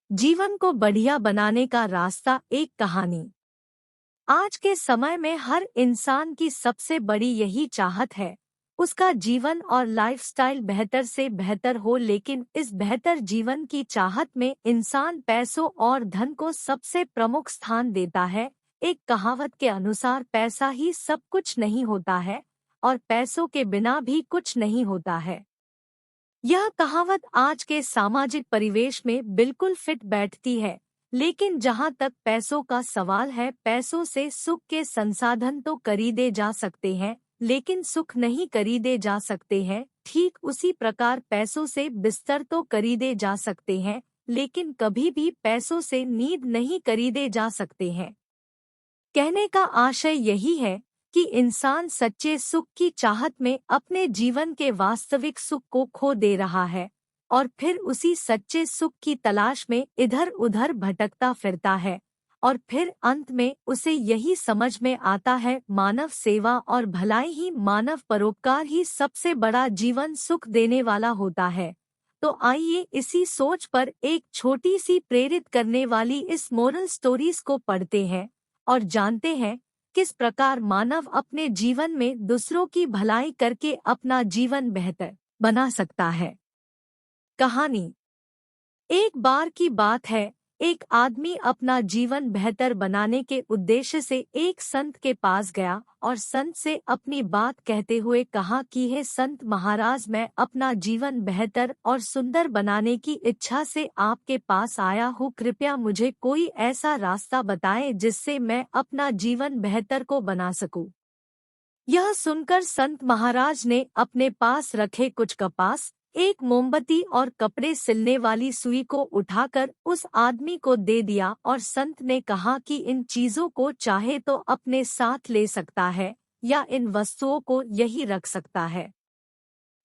जीवन को बढ़िया बनाने का रास्ता, एक कहानी। आज के समय में हर इंसान की सबसे बड़ी यही चाहत है, उसका जीवन और लाइफस्टाइल बेहतर से बेहतर हो। लेकिन इस बेहतर जीवन की चाहत में इंसान पैसों और धन को सबसे प्रमुख स्थान देता है। एक कहावत के अनुसार पैसा ही सब कुछ नहीं होता है और पैसों के बिना भी कुछ नहीं होता है। यह कहावत आज के सामाजिक परिवेश में बिल्कुल फिट बैठती है। लेकिन जहां तक पैसों का सवाल है, पैसों से सुख के संसाधन तो खरीदे जा सकते हैं, लेकिन सुख नहीं खरीदे जा सकते हैं। ठीक उसी प्रकार पैसों से बिस्तर तो खरीदे जा सकते हैं, लेकिन कभी भी पैसों से नींद नहीं खरीदे जा सकते हैं। कहने का आशय यही है कि इंसान सच्चे सुख की चाहत में अपने जीवन के वास्तविक सुख को खो दे रहा है और फिर उसी सच्चे सुख की तलाश में इधर उधर भटकता फिरता है। और फिर अंत में उसे यही समझ में आता है, मानव सेवा और भलाई ही, मानव परोपकार ही सबसे बड़ा जीवन सुख देने वाला होता है। तो आइए इसी सोच पर एक छोटी सी प्रेरित करने वाली इस मोरल स्टोरीज को पढ़ते हैं और जानते हैं किस प्रकार मानव अपने जीवन में दूसरों की भलाई करके अपना जीवन बेहतर बना सकता है। कहानी। एक बार की बात है, एक आदमी अपना जीवन बेहतर बनाने के उद्देश्य से एक संत के पास गया और संत से अपनी बात कहते हुए कहा कि हे संत महाराज, मैं अपना जीवन बेहतर और सुंदर बनाने की इच्छा से आपके पास आया हूँ। कृपया मुझे कोई ऐसा रास्ता बताएं जिससे मैं अपना जीवन बेहतर को बना सकूं। यह सुनकर संत महाराज ने अपने पास रखे कुछ कपास, एक मोमबत्ती और कपड़े सिलने वाली सुई को उठाकर उस आदमी को दे दिया और संत ने कहा कि इन चीजों को चाहे तो अपने साथ ले सकता है या इन वस्तुओं को यही रख सकता है।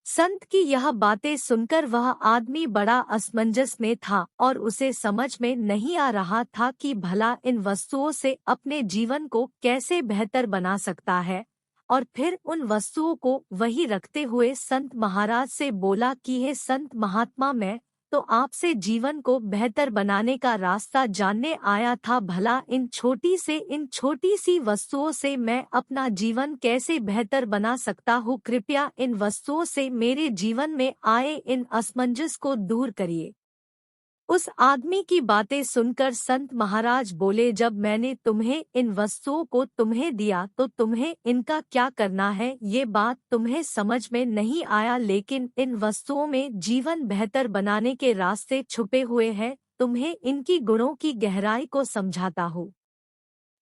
संत की यह बातें सुनकर वह आदमी बड़ा असमंजस में था और उसे समझ में नहीं आ रहा था कि भला इन वस्तुओं से अपने जीवन को कैसे बेहतर बना सकता है। और फिर उन वस्तुओं को वही रखते हुए संत महाराज से बोला कि हे संत महात्मा, मैं तो आपसे जीवन को बेहतर बनाने का रास्ता जानने आया था। भला इन छोटी सी वस्तुओं से मैं अपना जीवन कैसे बेहतर बना सकता हूँ। कृपया इन वस्तुओं से मेरे जीवन में आए इन असमंजस को दूर करिए। उस आदमी की बातें सुनकर संत महाराज बोले, जब मैंने तुम्हें इन वस्तुओं को तुम्हें दिया तो तुम्हें इनका क्या करना है, ये बात तुम्हें समझ में नहीं आया। लेकिन इन वस्तुओं में जीवन बेहतर बनाने के रास्ते छुपे हुए हैं। तुम्हें इनकी गुणों की गहराई को समझाता हूँ।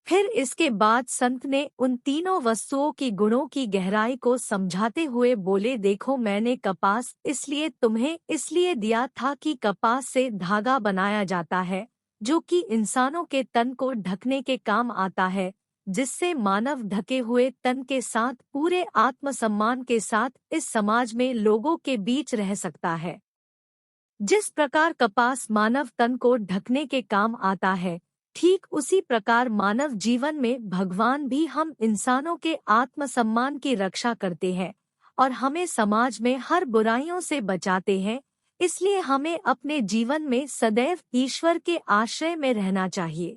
फिर इसके बाद संत ने उन तीनों वस्तुओं की गुणों की गहराई को समझाते हुए बोले, देखो, मैंने कपास इसलिए दिया था कि कपास से धागा बनाया जाता है जो कि इंसानों के तन को ढकने के काम आता है, जिससे मानव ढके हुए तन के साथ पूरे आत्मसम्मान के साथ इस समाज में लोगों के बीच रह सकता है। जिस प्रकार कपास मानव तन को ढकने के काम आता है, ठीक उसी प्रकार मानव जीवन में भगवान भी हम इंसानों के आत्मसम्मान की रक्षा करते हैं और हमें समाज में हर बुराइयों से बचाते हैं। इसलिए हमें अपने जीवन में सदैव ईश्वर के आश्रय में रहना चाहिए।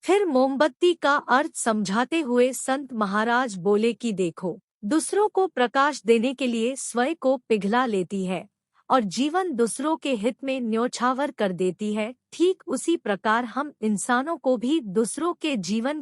फिर मोमबत्ती का अर्थ समझाते हुए संत महाराज बोले कि देखो, दूसरों को प्रकाश देने के लिए स्वयं को पिघला लेती है और जीवन दूसरों के हित में न्योछावर कर देती है। ठीक उसी प्रकार हम इंसानों को भी दूसरों के जीवन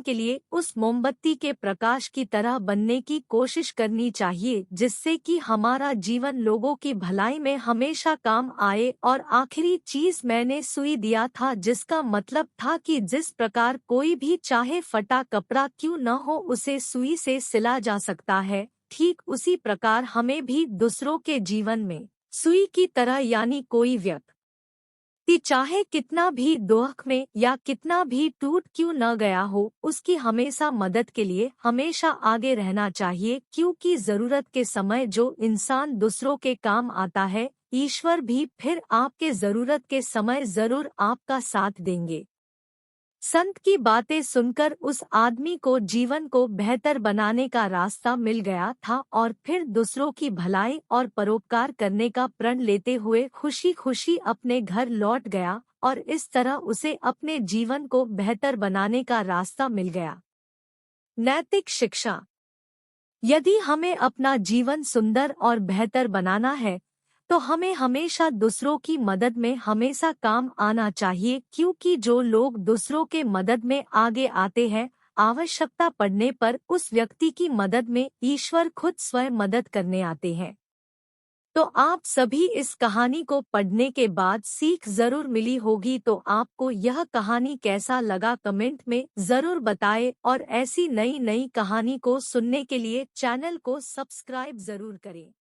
के लिए उस मोमबत्ती के प्रकाश की तरह बनने की कोशिश करनी चाहिए, जिससे कि हमारा जीवन लोगों की भलाई में हमेशा काम आए। और आखिरी चीज मैंने सुई दिया था, जिसका मतलब था कि जिस प्रकार कोई भी चाहे फटा कपड़ा क्यों न हो उसे सुई से सिला जा सकता है, ठीक उसी प्रकार हमें भी दूसरों के जीवन में सुई की तरह, यानी कोई व्यक्ति चाहे कितना भी दुख में या कितना भी टूट क्यों न गया हो, उसकी हमेशा मदद के लिए हमेशा आगे रहना चाहिए। क्योंकि जरूरत के समय जो इंसान दूसरों के काम आता है, ईश्वर भी फिर आपके जरूरत के समय जरूर आपका साथ देंगे। संत की बातें सुनकर उस आदमी को जीवन को बेहतर बनाने का रास्ता मिल गया था और फिर दूसरों की भलाई और परोपकार करने का प्रण लेते हुए खुशी खुशी अपने घर लौट गया और इस तरह उसे अपने जीवन को बेहतर बनाने का रास्ता मिल गया। नैतिक शिक्षा। यदि हमें अपना जीवन सुंदर और बेहतर बनाना है तो हमें हमेशा दूसरों की मदद में हमेशा काम आना चाहिए, क्योंकि जो लोग दूसरों के मदद में आगे आते हैं, आवश्यकता पड़ने पर उस व्यक्ति की मदद में ईश्वर खुद स्वयं मदद करने आते हैं। तो आप सभी इस कहानी को पढ़ने के बाद सीख जरूर मिली होगी। तो आपको यह कहानी कैसा लगा कमेंट में जरूर बताएं और ऐसी नई नई कहानी को सुनने के लिए चैनल को सब्सक्राइब जरूर करें।